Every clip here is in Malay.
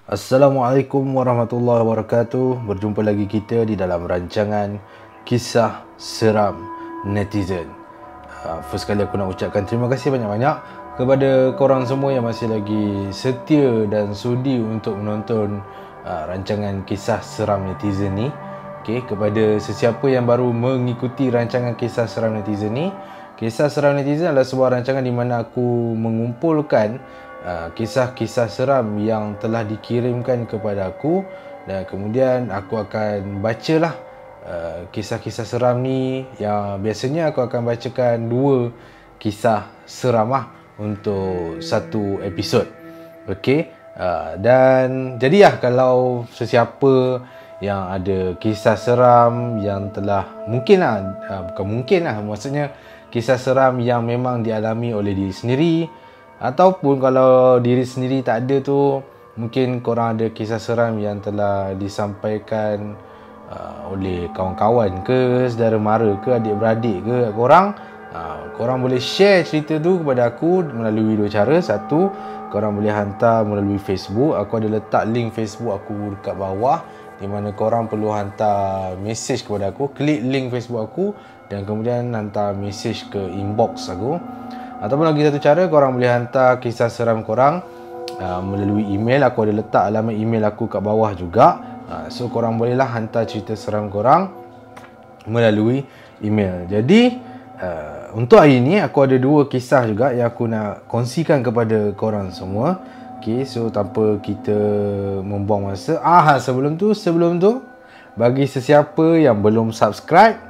Assalamualaikum warahmatullahi wabarakatuh. Berjumpa lagi kita di dalam rancangan Kisah Seram Netizen. First kali aku nak ucapkan terima kasih banyak-banyak kepada korang semua yang masih lagi setia dan sudi untuk menonton rancangan Kisah Seram Netizen ni. Okay, kepada sesiapa yang baru mengikuti rancangan Kisah Seram Netizen ni, Kisah Seram Netizen adalah sebuah rancangan di mana aku mengumpulkan kisah-kisah seram yang telah dikirimkan kepada aku, dan kemudian aku akan bacalah kisah-kisah seram ni. Yang biasanya aku akan bacakan 2 kisah seram untuk satu episod. Okey, dan jadi kalau sesiapa yang ada kisah seram yang telah maksudnya kisah seram yang memang dialami oleh diri sendiri, ataupun kalau diri sendiri tak ada tu, mungkin korang ada kisah seram yang telah disampaikan oleh kawan-kawan ke, saudara mara ke, adik-beradik ke korang, korang boleh share cerita tu kepada aku melalui 2 cara. Satu, korang boleh hantar melalui Facebook. Aku ada letak link Facebook aku dekat bawah, di mana korang perlu hantar mesej kepada aku. Klik link Facebook aku dan kemudian hantar mesej ke inbox aku. Ataupun lagi satu cara, korang boleh hantar kisah seram korang melalui email. Aku ada letak alamat email aku kat bawah juga. So korang bolehlah hantar cerita seram korang melalui email. Jadi untuk hari ni aku ada 2 kisah juga yang aku nak kongsikan kepada korang semua. Okay, so tanpa kita membuang masa, sebelum tu bagi sesiapa yang belum subscribe,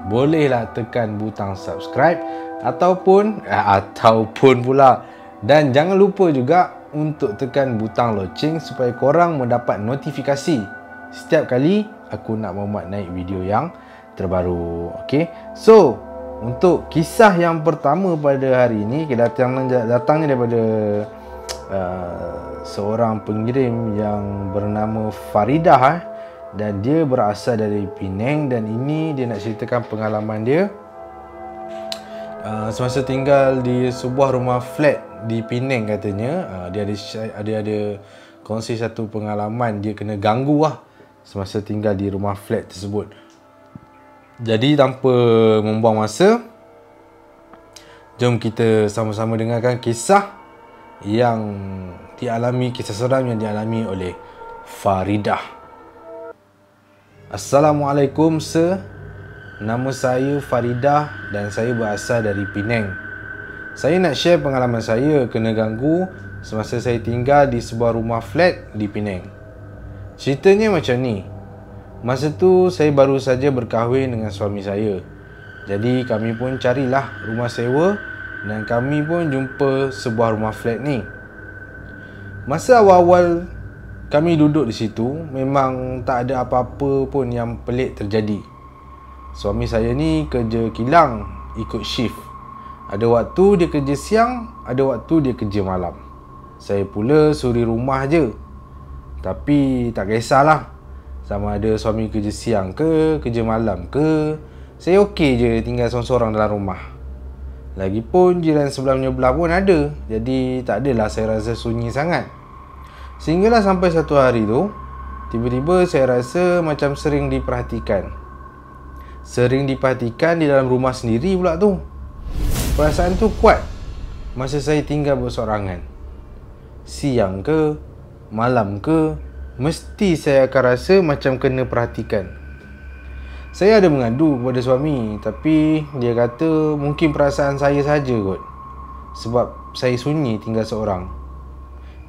bolehlah tekan butang subscribe ataupun pula, dan jangan lupa juga untuk tekan butang loceng supaya korang mendapat notifikasi setiap kali aku nak memuat naik video yang terbaru. Okey, so untuk kisah yang pertama pada hari ini, datangnya daripada seorang pengirim yang bernama Faridah, dan dia berasal dari Penang, dan ini dia nak ceritakan pengalaman dia semasa tinggal di sebuah rumah flat di Penang. Katanya dia ada kongsi satu pengalaman dia kena ganggu semasa tinggal di rumah flat tersebut. Jadi tanpa membuang masa, jom kita sama-sama dengarkan kisah seram yang dialami oleh Faridah. Assalamualaikum sir. Nama saya Faridah dan saya berasal dari Penang. Saya nak share pengalaman saya kena ganggu semasa saya tinggal di sebuah rumah flat di Penang. Ceritanya macam ni. Masa tu saya baru saja berkahwin dengan suami saya. Jadi kami pun carilah rumah sewa dan kami pun jumpa sebuah rumah flat ni. Masa awal-awal kami duduk di situ, memang tak ada apa-apa pun yang pelik terjadi. Suami saya ni kerja kilang, ikut shift. Ada waktu dia kerja siang, ada waktu dia kerja malam. Saya pula suri rumah je. Tapi tak kisahlah, sama ada suami kerja siang ke, kerja malam ke, saya okey je tinggal seorang-seorang dalam rumah. Lagipun jiran sebelah menyebelah pun ada, jadi tak adalah saya rasa sunyi sangat. Sehinggalah sampai satu hari tu, tiba-tiba saya rasa macam sering diperhatikan di dalam rumah sendiri pula tu. Perasaan tu kuat masa saya tinggal bersorangan. Siang ke, malam ke, mesti saya akan rasa macam kena perhatikan. Saya ada mengadu kepada suami, tapi dia kata mungkin perasaan saya saja kot, sebab saya sunyi tinggal seorang.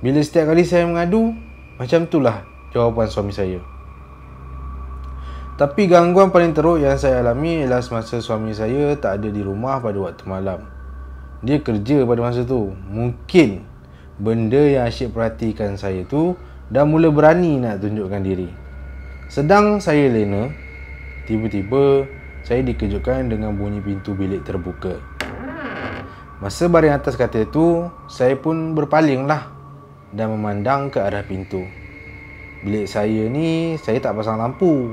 Bila setiap kali saya mengadu, macam itulah jawapan suami saya. Tapi gangguan paling teruk yang saya alami ialah semasa suami saya tak ada di rumah pada waktu malam. Dia kerja pada masa tu. Mungkin benda yang asyik perhatikan saya tu dah mula berani nak tunjukkan diri. Sedang saya lena, tiba-tiba saya dikejutkan dengan bunyi pintu bilik terbuka. Masa baring atas katil tu, saya pun berpalinglah dan memandang ke arah pintu. Bilik saya ni, saya tak pasang lampu,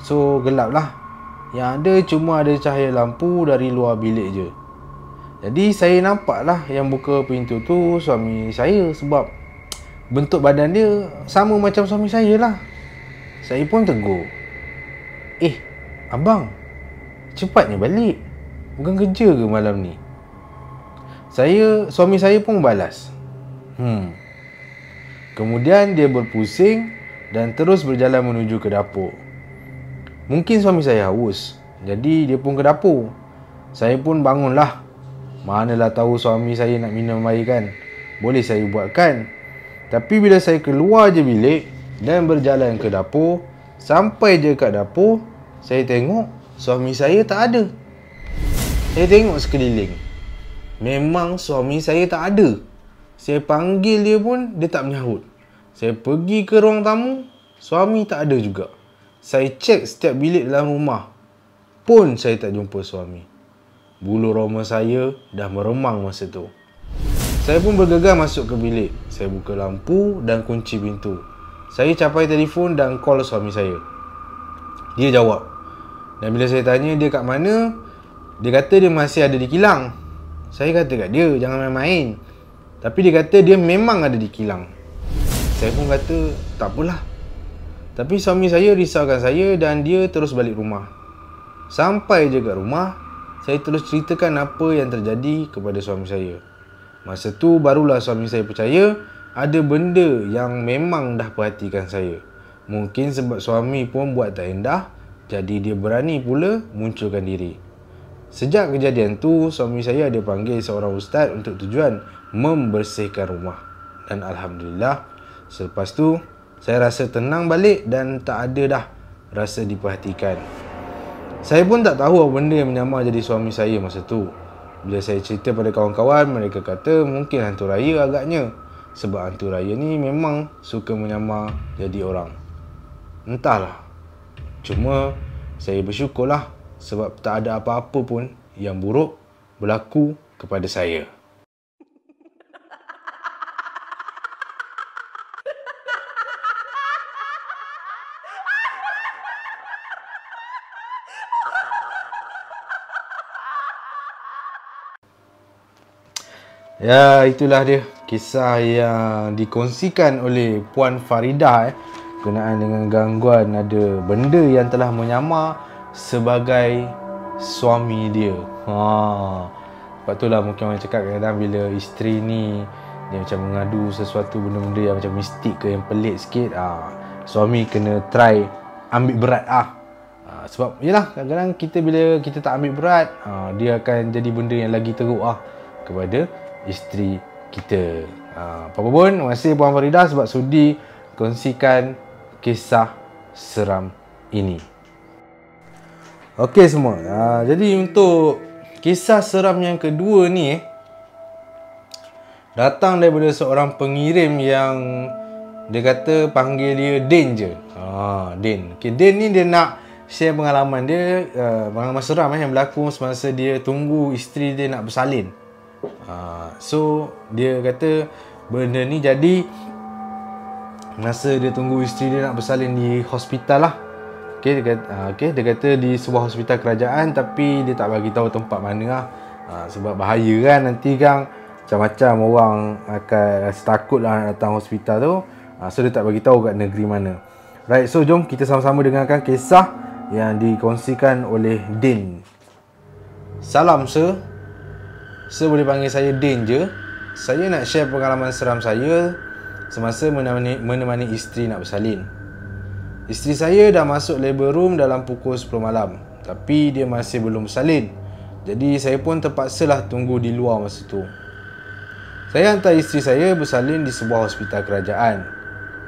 so gelap lah. Yang ada cuma ada cahaya lampu dari luar bilik je. Jadi saya nampaklah yang buka pintu tu suami saya, sebab bentuk badan dia sama macam suami saya lah. Saya pun tegur, abang, cepatnya balik. Bukan kerja ke malam ni? Suami saya pun balas, Kemudian dia berpusing dan terus berjalan menuju ke dapur. Mungkin suami saya haus, jadi dia pun ke dapur. Saya pun bangunlah. Manalah tahu suami saya nak minum air kan. Boleh saya buatkan. Tapi bila saya keluar je bilik dan berjalan ke dapur, sampai je kat dapur, saya tengok suami saya tak ada. Saya tengok sekeliling. Memang suami saya tak ada. Saya panggil dia pun, dia tak menyahut. Saya pergi ke ruang tamu, suami tak ada juga. Saya cek setiap bilik dalam rumah, pun saya tak jumpa suami. Bulu roma saya dah meremang masa tu. Saya pun bergegas masuk ke bilik. Saya buka lampu dan kunci pintu. Saya capai telefon dan call suami saya. Dia jawab. Dan bila saya tanya dia kat mana, dia kata dia masih ada di kilang. Saya kata kat dia, jangan main-main. Tapi dia kata dia memang ada di kilang. Saya pun kata, tak apalah. Tapi suami saya risaukan saya dan dia terus balik rumah. Sampai je kat rumah, saya terus ceritakan apa yang terjadi kepada suami saya. Masa tu barulah suami saya percaya ada benda yang memang dah perhatikan saya. Mungkin sebab suami pun buat tak endah, jadi dia berani pula munculkan diri. Sejak kejadian tu, suami saya ada panggil seorang ustaz untuk tujuan membersihkan rumah. Dan Alhamdulillah, selepas tu, saya rasa tenang balik dan tak ada dah rasa diperhatikan. Saya pun tak tahu apa benda yang menyamar jadi suami saya masa tu. Bila saya cerita pada kawan-kawan, mereka kata mungkin hantu raya agaknya. Sebab hantu raya ni memang suka menyamar jadi orang. Entahlah. Cuma, saya bersyukurlah sebab tak ada apa-apa pun yang buruk berlaku kepada saya. Ya, itulah dia kisah yang dikongsikan oleh Puan Faridah berkenaan dengan gangguan ada benda yang telah menyamar sebagai suami dia. Sebab itulah mungkin orang cakap kadang-kadang bila isteri ni dia macam mengadu sesuatu benda-benda yang macam mistik ke, yang pelik sikit, suami kena try ambil berat sebab yelah kadang-kadang kita bila kita tak ambil berat, dia akan jadi benda yang lagi teruk kepada isteri kita. Apa-apa pun, terima kasih Puan Faridah sebab sudi kongsikan kisah seram ini. Okey semua, jadi untuk kisah seram yang kedua ni datang daripada seorang pengirim yang dia kata panggil dia Din je. Din. Okay, Din ni dia nak share pengalaman dia, pengalaman seram yang berlaku semasa dia tunggu isteri dia nak bersalin. So dia kata benda ni jadi masa dia tunggu isteri dia nak bersalin di hospital lah. Dia kata di sebuah hospital kerajaan, tapi dia tak bagi tahu tempat mana sebab bahaya kan, nanti kan macam-macam orang akan rasa takut lah nak datang hospital tu. So dia tak bagi tahu kat negeri mana. Right, so jom kita sama-sama dengarkan kisah yang dikongsikan oleh Din. Salam sir. Sir boleh panggil saya Din je. Saya nak share pengalaman seram saya semasa menemani isteri nak bersalin. Isteri saya dah masuk labor room dalam pukul 10 malam, tapi dia masih belum bersalin. Jadi saya pun terpaksalah tunggu di luar masa tu. Saya hantar isteri saya bersalin di sebuah hospital kerajaan.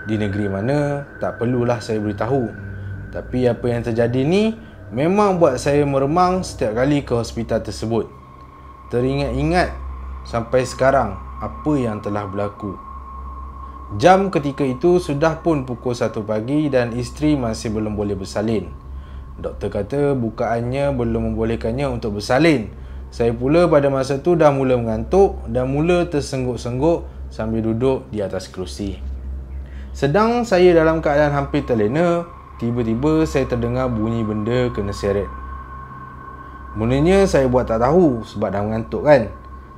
Di negeri mana, tak perlulah saya beritahu. Tapi apa yang terjadi ni memang buat saya meremang setiap kali ke hospital tersebut. Teringat-ingat sampai sekarang apa yang telah berlaku. Jam ketika itu sudah pun pukul 1 pagi dan isteri masih belum boleh bersalin. Doktor kata bukaannya belum membolehkannya untuk bersalin. Saya pula pada masa tu dah mula mengantuk dan mula tersengguk-sengguk sambil duduk di atas kerusi. Sedang saya dalam keadaan hampir terlena, tiba-tiba saya terdengar bunyi benda kena seret. Mulanya saya buat tak tahu sebab dah mengantuk kan.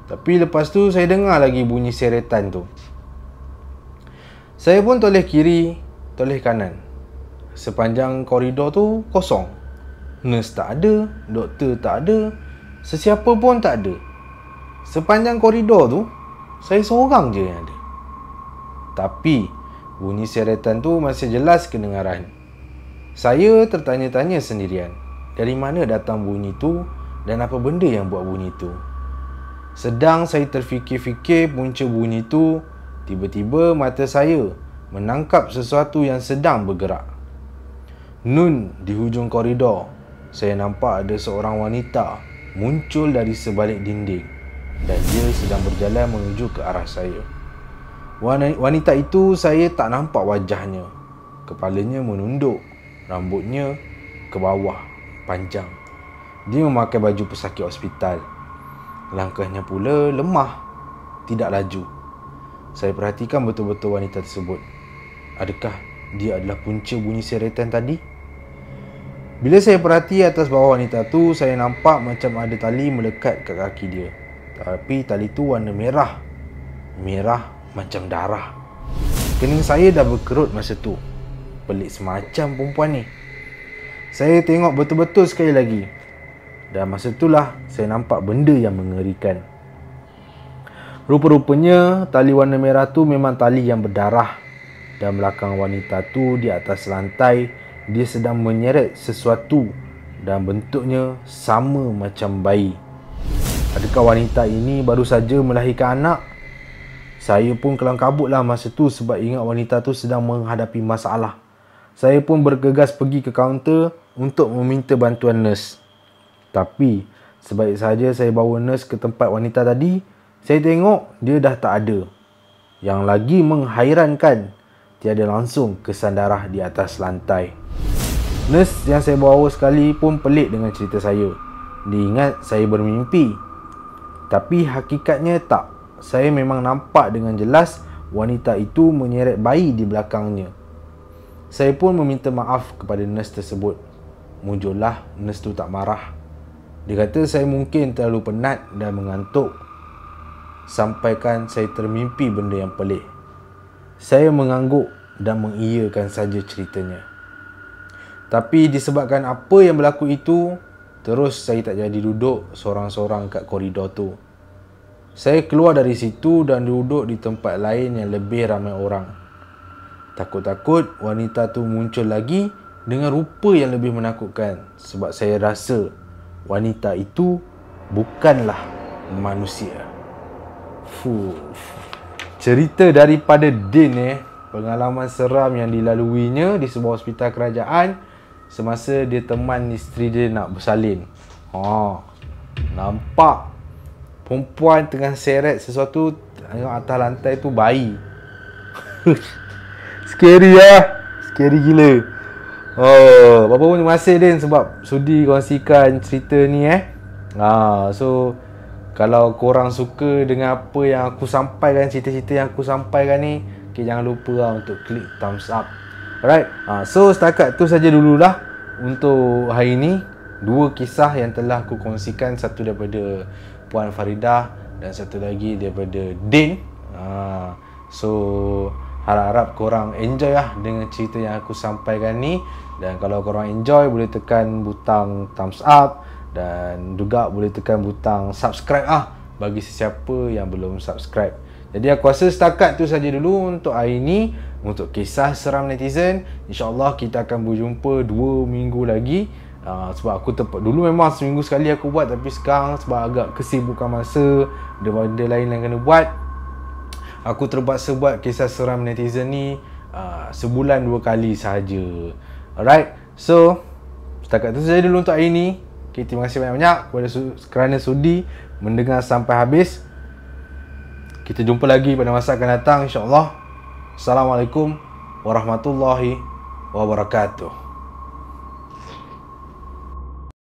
Tapi lepas tu saya dengar lagi bunyi seretan tu. Saya pun toleh kiri, toleh kanan. Sepanjang koridor tu kosong. Nurse tak ada, doktor tak ada, sesiapa pun tak ada. Sepanjang koridor tu, saya seorang je yang ada. Tapi bunyi seretan tu masih jelas kedengaran. Saya tertanya-tanya sendirian, dari mana datang bunyi tu dan apa benda yang buat bunyi tu. Sedang saya terfikir-fikir punca bunyi tu, tiba-tiba mata saya menangkap sesuatu yang sedang bergerak. Nun di hujung koridor, saya nampak ada seorang wanita muncul dari sebalik dinding dan dia sedang berjalan menuju ke arah saya. Wanita itu saya tak nampak wajahnya. Kepalanya menunduk, rambutnya ke bawah, panjang. Dia memakai baju pesakit hospital. Langkahnya pula lemah, tidak laju. Saya perhatikan betul-betul wanita tersebut. Adakah dia adalah punca bunyi seretan tadi? Bila saya perhati atas bawah wanita tu, saya nampak macam ada tali melekat ke kaki dia. Tapi tali tu warna merah. Merah macam darah. Kening saya dah berkerut masa tu. Pelik semacam perempuan ni. Saya tengok betul-betul sekali lagi. Dan masa itulah saya nampak benda yang mengerikan. Rupa-rupanya tali warna merah tu memang tali yang berdarah. Dan belakang wanita tu di atas lantai, dia sedang menyeret sesuatu dan bentuknya sama macam bayi. Adakah wanita ini baru saja melahirkan anak? Saya pun kelam kabut lah masa tu sebab ingat wanita tu sedang menghadapi masalah. Saya pun bergegas pergi ke kaunter untuk meminta bantuan nurse. Tapi sebaik saja saya bawa nurse ke tempat wanita tadi, saya tengok dia dah tak ada. Yang lagi menghairankan, tiada langsung kesan darah di atas lantai. Nurse yang saya bawa sekali pun pelik dengan cerita saya. Dia ingat saya bermimpi. Tapi hakikatnya tak. Saya memang nampak dengan jelas wanita itu menyeret bayi di belakangnya. Saya pun meminta maaf kepada nurse tersebut. Mujurlah nurse tu tak marah. Dia kata saya mungkin terlalu penat dan mengantuk. Sampaikan saya termimpi benda yang pelik. Saya mengangguk dan mengiyakan saja ceritanya. Tapi disebabkan apa yang berlaku itu, terus saya tak jadi duduk sorang-sorang kat koridor tu. Saya keluar dari situ dan duduk di tempat lain yang lebih ramai orang. Takut-takut wanita tu muncul lagi dengan rupa yang lebih menakutkan. Sebab saya rasa wanita itu bukanlah manusia. Cerita daripada Din pengalaman seram yang dilaluinya di sebuah hospital kerajaan semasa dia teman isteri dia nak bersalin. Nampak perempuan tengah seret sesuatu atas lantai tu bayi. Scary lah. Scary gila. Berapa pun terima kasih Din sebab sudi kongsikan cerita ni So kalau korang suka dengan apa yang aku sampaikan, cerita-cerita yang aku sampaikan ni, jangan lupa lah untuk klik thumbs up. Alright, so setakat tu saja dululah untuk hari ni. 2 kisah yang telah aku kongsikan, satu daripada Puan Faridah dan satu lagi daripada Din. So harap-harap korang enjoy lah dengan cerita yang aku sampaikan ni. Dan kalau korang enjoy, boleh tekan butang thumbs up dan juga boleh tekan butang subscribe bagi sesiapa yang belum subscribe. Jadi aku rasa setakat tu saja dulu untuk hari ni, untuk kisah seram netizen. InsyaAllah kita akan berjumpa 2 minggu lagi. Sebab aku dulu memang seminggu sekali aku buat, tapi sekarang sebab agak kesibukan masa, ada benda lain yang kena buat, aku terpaksa buat kisah seram netizen ni sebulan 2 kali sahaja. Alright, so setakat tu saja dulu untuk hari ni. Terima kasih banyak-banyak kerana sudi mendengar sampai habis. Kita jumpa lagi pada masa akan datang insya-Allah. Assalamualaikum warahmatullahi wabarakatuh.